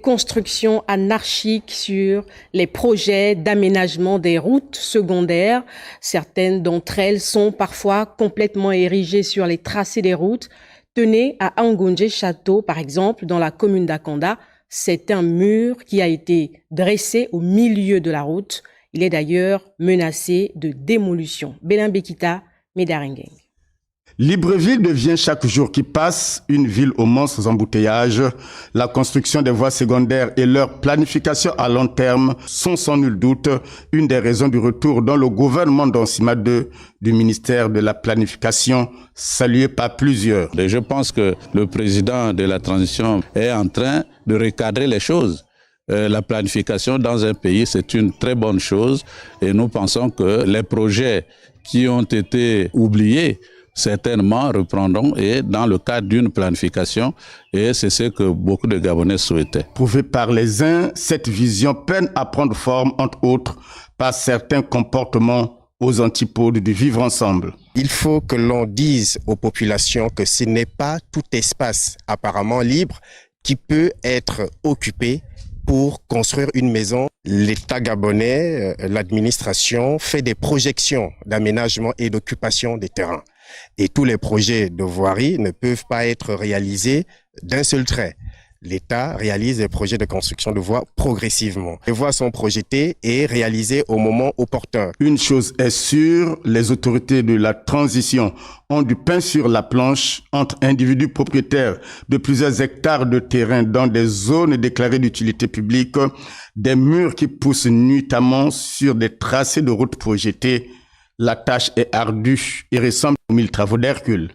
constructions anarchiques sur les projets d'aménagement des routes secondaires. Certaines d'entre elles sont parfois complètement érigées sur les tracés des routes. Tenez, à Angoundje Château, par exemple, dans la commune d'Akanda, c'est un mur qui a été dressé au milieu de la route. Il est d'ailleurs menacé de démolition. Belin Bekita, Medarengeng. Libreville devient chaque jour qui passe une ville aux monstres embouteillages. La construction des voies secondaires et leur planification à long terme sont sans nul doute une des raisons du retour dans le gouvernement d'Ansima II du ministère de la Planification, salué par plusieurs. Et je pense que le président de la transition est en train de recadrer les choses. La planification dans un pays, c'est une très bonne chose et nous pensons que les projets qui ont été oubliés certainement reprendront et dans le cadre d'une planification, et c'est ce que beaucoup de Gabonais souhaitaient. Prouvée par les uns, cette vision peine à prendre forme, entre autres, par certains comportements aux antipodes du vivre ensemble. Il faut que l'on dise aux populations que ce n'est pas tout espace apparemment libre qui peut être occupé pour construire une maison. L'État gabonais, l'administration fait des projections d'aménagement et d'occupation des terrains. Et tous les projets de voirie ne peuvent pas être réalisés d'un seul trait. L'État réalise des projets de construction de voies progressivement. Les voies sont projetées et réalisées au moment opportun. Une chose est sûre, les autorités de la transition ont du pain sur la planche entre individus propriétaires de plusieurs hectares de terrain dans des zones déclarées d'utilité publique, des murs qui poussent nuitamment sur des tracés de routes projetés. La tâche est ardue et ressemble aux 1000 travaux d'Hercule.